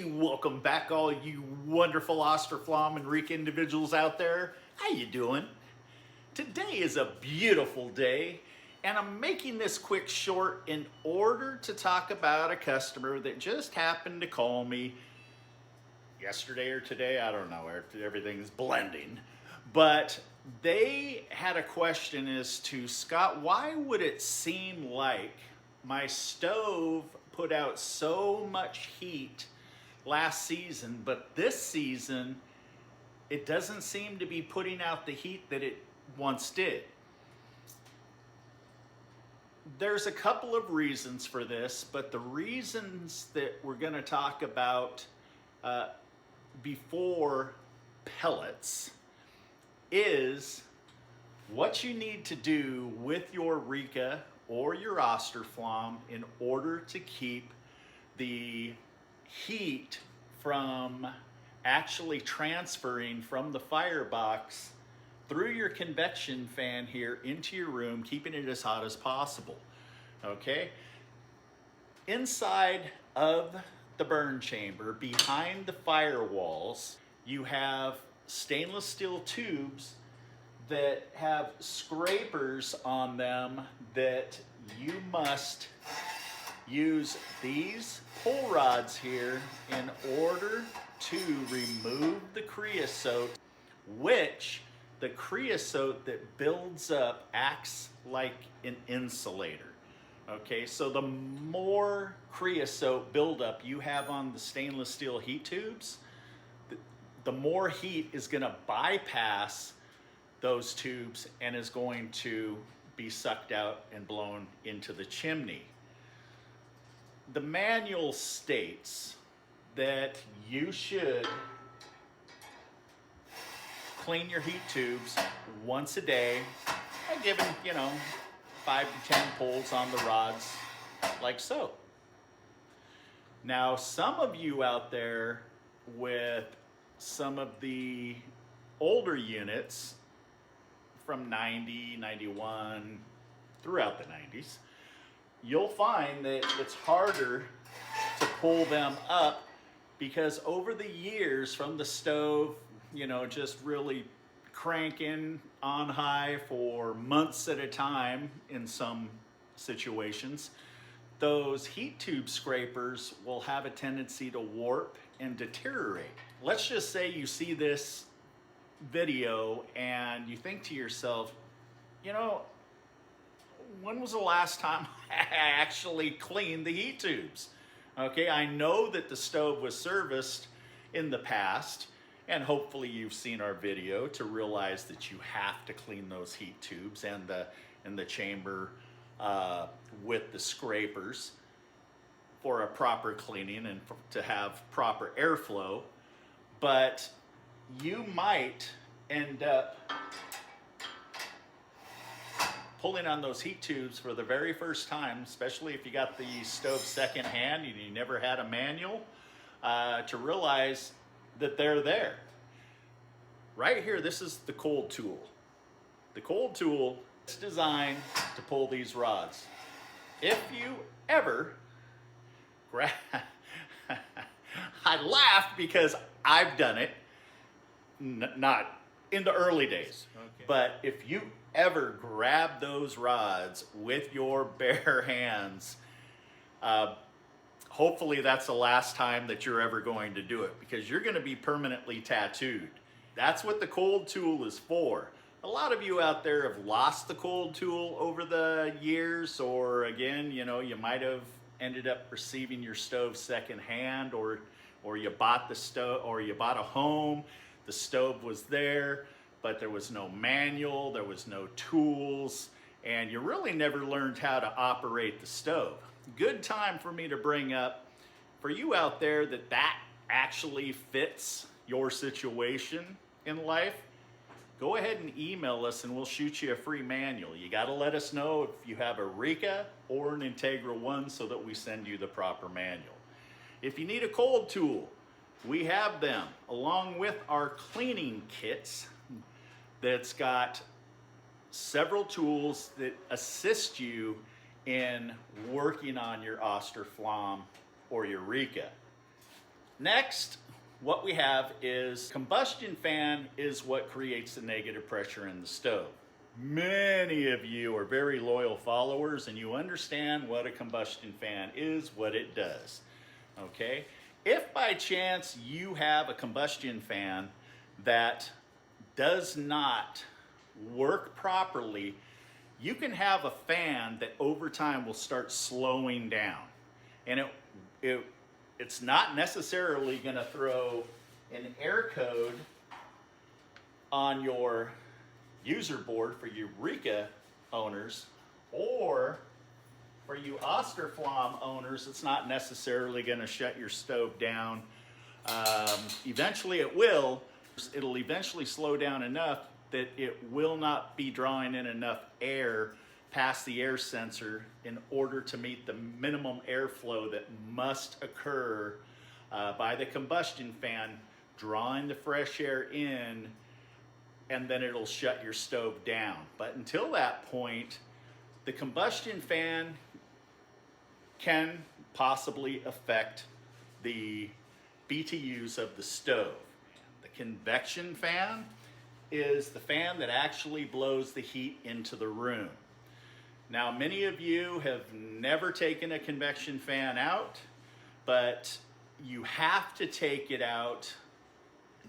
Hey, welcome back all you wonderful Austroflamm Rika individuals out there. How you doing? Today is a beautiful day and I'm making this quick short in order to talk about a customer that just happened to call me yesterday or today. I don't know, everything's blending. But they had a question as to, Scott, why would it seem like my stove put out so much heat last season, but this season it doesn't seem to be putting out the heat that it once did? There's a couple of reasons for this, but the reasons that we're going to talk about before pellets is what you need to do with your Rika or your Austroflamm in order to keep the heat from actually transferring from the firebox through your convection fan here into your room, keeping it as hot as possible. Okay? Inside of the burn chamber, behind the firewalls, you have stainless steel tubes that have scrapers on them that you must use these pull rods here in order to remove the creosote, which the creosote that builds up acts like an insulator. Okay, so the more creosote buildup you have on the stainless steel heat tubes, the more heat is going to bypass those tubes and is going to be sucked out and blown into the chimney. The manual states that you should clean your heat tubes once a day, given 5 to 10 pulls on the rods like so. Now, some of you out there with some of the older units from 90, 91, throughout the 90s, you'll find that it's harder to pull them up because over the years from the stove, just really cranking on high for months at a time in some situations, those heat tube scrapers will have a tendency to warp and deteriorate. Let's just say you see this video and you think to yourself, when was the last time I actually cleaned the heat tubes? Okay, I know that the stove was serviced in the past, and hopefully you've seen our video to realize that you have to clean those heat tubes and the chamber with the scrapers for a proper cleaning and to have proper airflow. But you might end up pulling on those heat tubes for the very first time, especially if you got the stove second hand and you never had a manual, to realize that they're there. Right here, this is the cold tool. The cold tool is designed to pull these rods. If you ever grab, I laughed because I've done it, not in the early days, okay. But if you ever grab those rods with your bare hands, hopefully that's the last time that you're ever going to do it, because you're going to be permanently tattooed. That's what the cold tool is for. A lot of you out there have lost the cold tool over the years, or again, you might have ended up receiving your stove secondhand, or you bought the stove, or you bought a home, the stove was there, but there was no manual, there was no tools, and you really never learned how to operate the stove. Good time for me to bring up, for you out there that actually fits your situation in life, go ahead and email us and we'll shoot you a free manual. You got to let us know if you have a Rika or an Integra One so that we send you the proper manual. If you need a cold tool, we have them along with our cleaning kits that's got several tools that assist you in working on your Austroflamm or your Rika. Next, what we have is combustion fan is what creates the negative pressure in the stove. Many of you are very loyal followers and you understand what a combustion fan is, what it does. Okay? If by chance you have a combustion fan that does not work properly, you can have a fan that over time will start slowing down. And it's not necessarily going to throw an error code on your user board for you Rika owners, or for you Austroflamm owners, it's not necessarily going to shut your stove down. Eventually it will. It'll eventually slow down enough that it will not be drawing in enough air past the air sensor in order to meet the minimum airflow that must occur by the combustion fan, drawing the fresh air in, and then it'll shut your stove down. But until that point, the combustion fan can possibly affect the BTUs of the stove. The convection fan is the fan that actually blows the heat into the room. Now, many of you have never taken a convection fan out, but you have to take it out.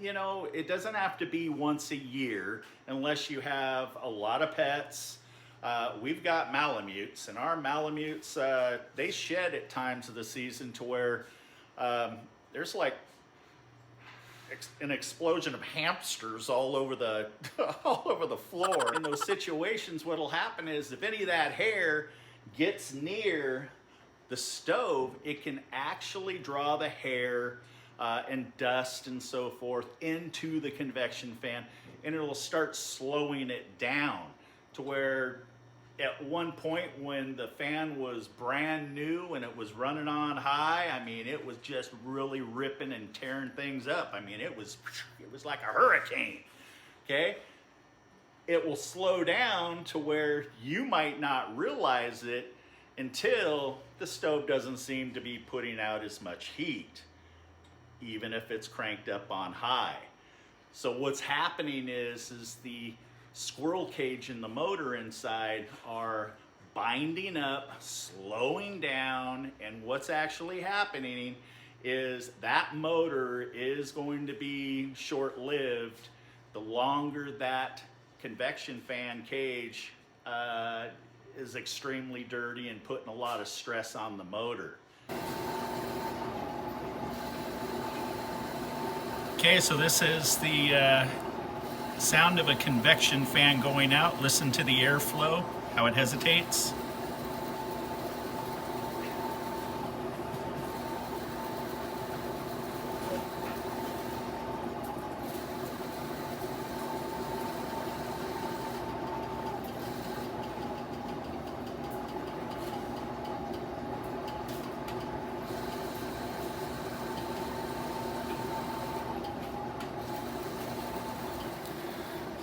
You know, it doesn't have to be once a year unless you have a lot of pets. We've got Malamutes, and our Malamutes, they shed at times of the season to where there's like an explosion of hamsters all over the all over the floor. In those situations, what'll happen is if any of that hair gets near the stove, it can actually draw the hair and dust and so forth into the convection fan, and it'll start slowing it down to where at one point when the fan was brand new and it was running on high, I mean, it was just really ripping and tearing things up. I mean, it was like a hurricane, okay? It will slow down to where you might not realize it until the stove doesn't seem to be putting out as much heat, even if it's cranked up on high. So what's happening is the squirrel cage and the motor inside are binding up, slowing down, and what's actually happening is that motor is going to be short-lived. The longer that convection fan cage is extremely dirty and putting a lot of stress on the motor. Okay, so this is the sound of a convection fan going out. Listen to the airflow, how it hesitates.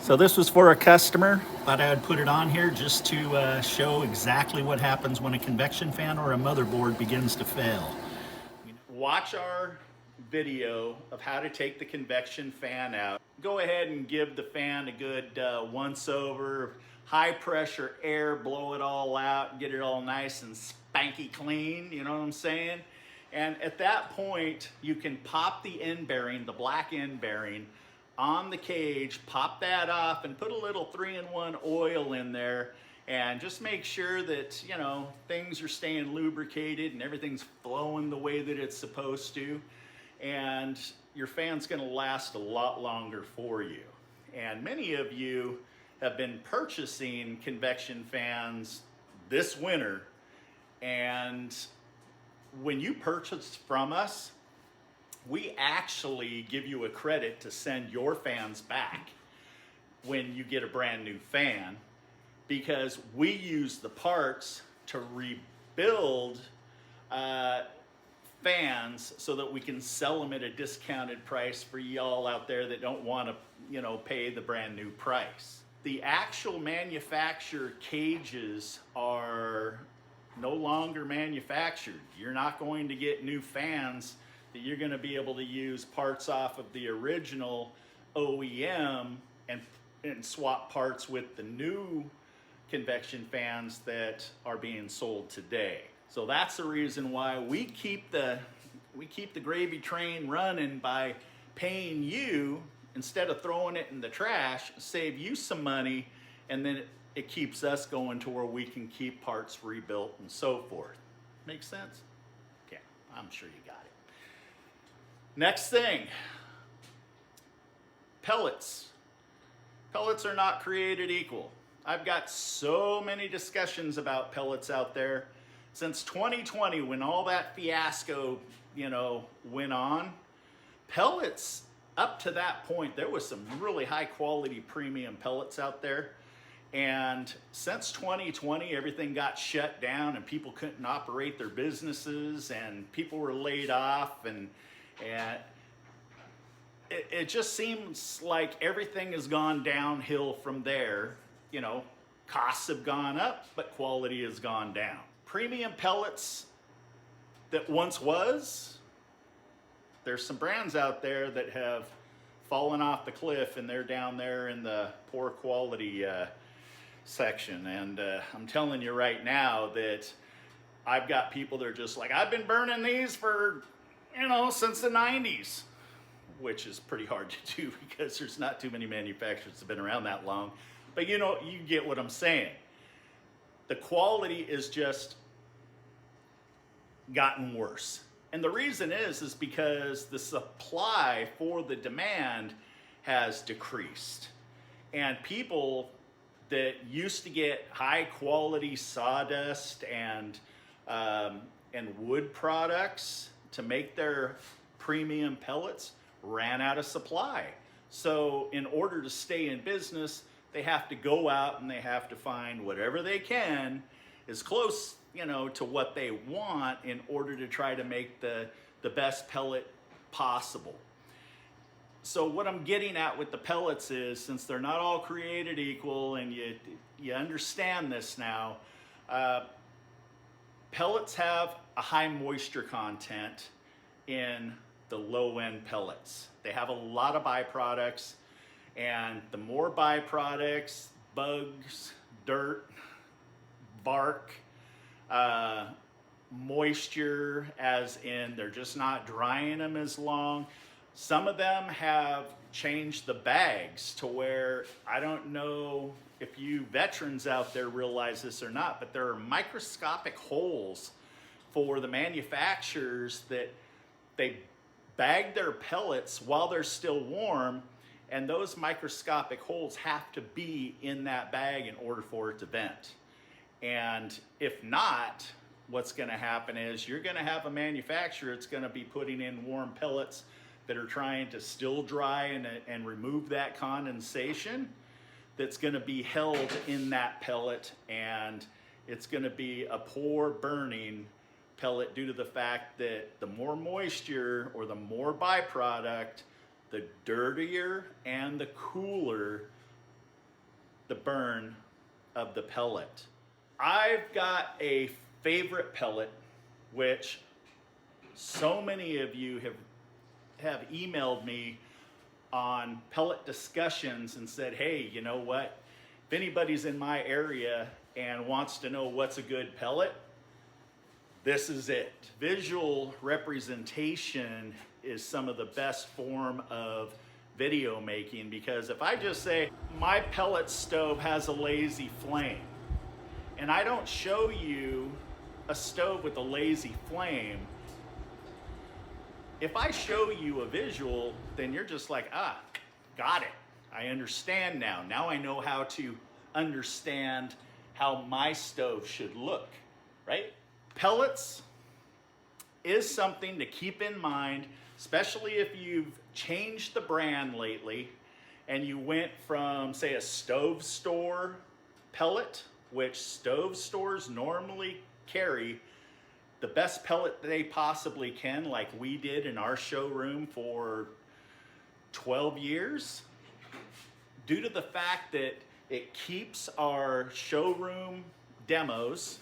So this was for a customer. Thought I would put it on here just to show exactly what happens when a convection fan or a motherboard begins to fail. Watch our video of how to take the convection fan out. Go ahead and give the fan a good once over, high pressure air, blow it all out, get it all nice and spanky clean, you know what I'm saying? And at that point, you can pop the end bearing, the black end bearing, on the cage, pop that off and put a little 3-in-1 oil in there and just make sure that, you know, things are staying lubricated and everything's flowing the way that it's supposed to. And your fan's gonna last a lot longer for you. And many of you have been purchasing convection fans this winter, and when you purchase from us, we actually give you a credit to send your fans back when you get a brand new fan, because we use the parts to rebuild fans so that we can sell them at a discounted price for y'all out there that don't want to, you know, pay the brand new price. The actual manufacturer cages are no longer manufactured. You're not going to get new fans that you're going to be able to use parts off of the original OEM and swap parts with the new convection fans that are being sold today. So that's the reason why we keep the gravy train running, by paying you instead of throwing it in the trash, save you some money, and then it keeps us going to where we can keep parts rebuilt and so forth. Make sense? Yeah, I'm sure you got it. Next thing, pellets. Pellets are not created equal. I've got so many discussions about pellets out there. Since 2020, when all that fiasco, went on, pellets, up to that point, there was some really high quality premium pellets out there. And since 2020, everything got shut down and people couldn't operate their businesses and people were laid off, and it just seems like everything has gone downhill from there. Costs have gone up, but quality has gone down. Premium pellets that once was, there's some brands out there that have fallen off the cliff, and they're down there in the poor quality section. And I'm telling you right now that I've got people that are just like, I've been burning these for, since the 90s, which is pretty hard to do because there's not too many manufacturers that have been around that long. But you get what I'm saying. The quality is just gotten worse. And the reason is because the supply for the demand has decreased. And people that used to get high quality sawdust and wood products to make their premium pellets ran out of supply. So in order to stay in business, they have to go out and they have to find whatever they can as close, to what they want in order to try to make the best pellet possible. So what I'm getting at with the pellets is, since they're not all created equal, and you understand this now, pellets have a high moisture content in the low-end pellets. They have a lot of byproducts, and the more byproducts, bugs, dirt, bark, moisture, as in they're just not drying them as long. Some of them have changed the bags to where, I don't know if you veterans out there realize this or not, but there are microscopic holes for the manufacturers that they bag their pellets while they're still warm, and those microscopic holes have to be in that bag in order for it to vent. And if not, what's going to happen is you're going to have a manufacturer that's going to be putting in warm pellets that are trying to still dry and remove that condensation that's going to be held in that pellet, and it's going to be a poor burning pellet due to the fact that the more moisture or the more byproduct, the dirtier and the cooler the burn of the pellet. I've got a favorite pellet, which so many of you have emailed me on pellet discussions and said, hey, you know what? If anybody's in my area and wants to know what's a good pellet, this is it. Visual representation is some of the best form of video making, because if I just say my pellet stove has a lazy flame, and I don't show you a stove with a lazy flame, if I show you a visual, then you're just like, got it. I understand now. Now I know how to understand how my stove should look, right? Pellets is something to keep in mind, especially if you've changed the brand lately and you went from, say, a stove store pellet, which stove stores normally carry the best pellet they possibly can, like we did in our showroom for 12 years, due to the fact that it keeps our showroom demos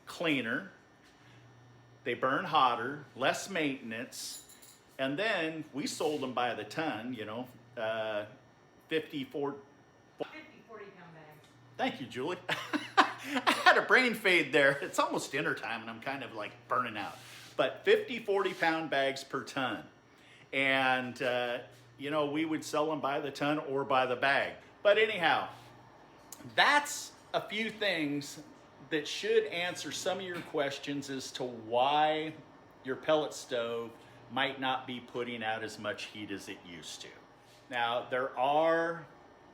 cleaner. they burn hotter, less maintenance, and then we sold them by the ton, you know, 54. 40-pound bags. Thank you, Julie. I had a brain fade there. It's almost dinner time and I'm kind of like burning out. But 50, 40-pound bags per ton. And, you know, we would sell them by the ton or by the bag. But anyhow, that's a few things that should answer some of your questions as to why your pellet stove might not be putting out as much heat as it used to. Now, there are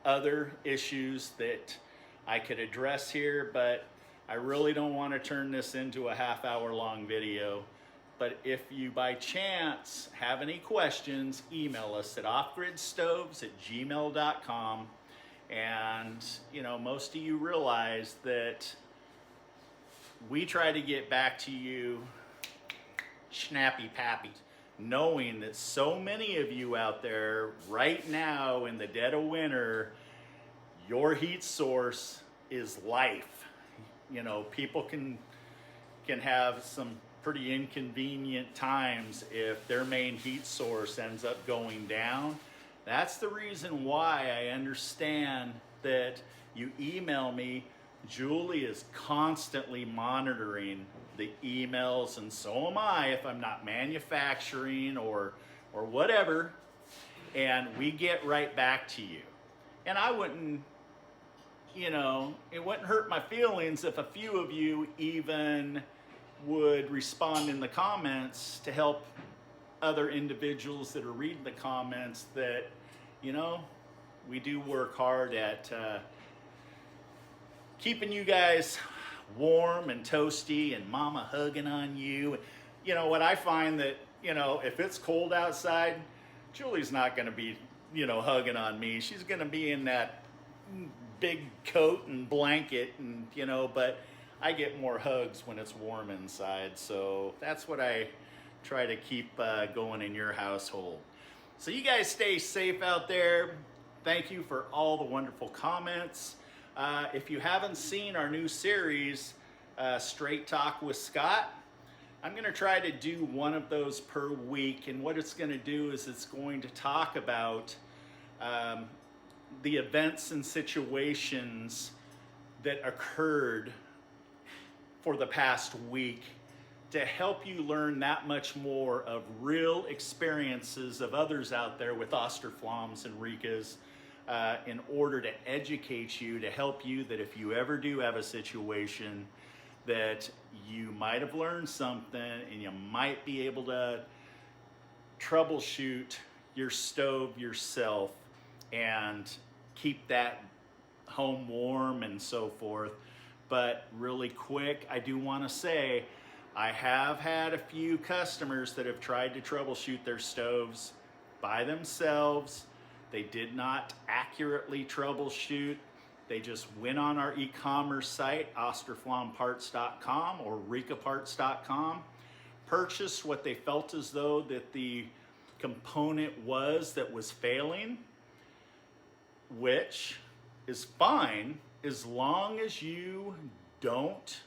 other issues that I could address here, but I really don't want to turn this into a half-hour long video. But if you by chance have any questions, email us at offgridstoves@gmail.com. And, you know, most of you realize that we try to get back to you snappy pappy, knowing that so many of you out there right now in the dead of winter, your heat source is life. You know, people can have some pretty inconvenient times if their main heat source ends up going down. That's the reason why I understand that you email me. Julie is constantly monitoring the emails, and so am I if I'm not manufacturing or whatever, and we get right back to you. And I wouldn't, you know, it wouldn't hurt my feelings if a few of you even would respond in the comments to help other individuals that are reading the comments that, you know, we do work hard at keeping you guys warm and toasty and mama hugging on you. You know, what I find that, you know, if it's cold outside, Julie's not going to be, you know, hugging on me. She's going to be in that big coat and blanket and, you know, but I get more hugs when it's warm inside. So that's what I try to keep going in your household. So you guys stay safe out there. Thank you for all the wonderful comments. If you haven't seen our new series, Straight Talk with Scott, I'm going to try to do one of those per week. And what it's going to do is it's going to talk about the events and situations that occurred for the past week to help you learn that much more of real experiences of others out there with Austroflamms and Rikas, in order to educate you, to help you that if you ever do have a situation that you might have learned something and you might be able to troubleshoot your stove yourself and keep that home warm and so forth. But really quick, I do want to say I have had a few customers that have tried to troubleshoot their stoves by themselves. They did not accurately troubleshoot. They just went on our e-commerce site, austroflammparts.com or rikaparts.com, purchased what they felt as though that the component was that was failing, which is fine as long as you don't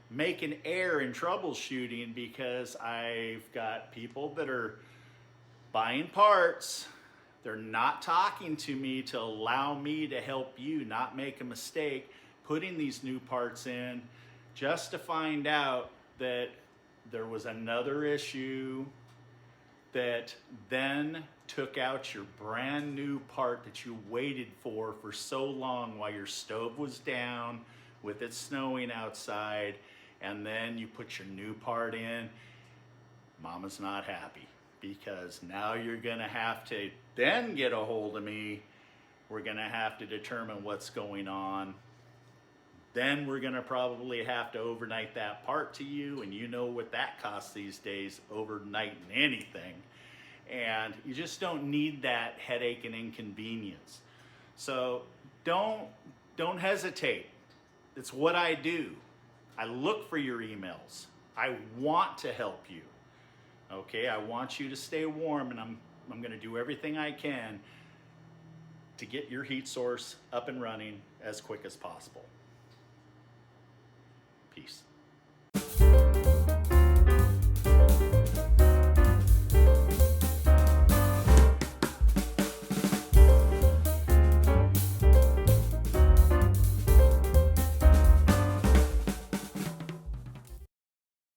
make an error in troubleshooting, because I've got people that are buying parts. They're not talking to me to allow me to help you not make a mistake putting these new parts in, just to find out that there was another issue that then took out your brand new part that you waited for so long while your stove was down with it snowing outside, and then you put your new part in. Mama's not happy, because now you're gonna have to then get a hold of me. We're gonna have to determine what's going on. Then we're gonna probably have to overnight that part to you, and you know what that costs these days, overnighting anything. And you just don't need that headache and inconvenience. So don't hesitate. It's what I do. I look for your emails. I want to help you. Okay, I want you to stay warm, and I'm going to do everything I can to get your heat source up and running as quick as possible. Peace.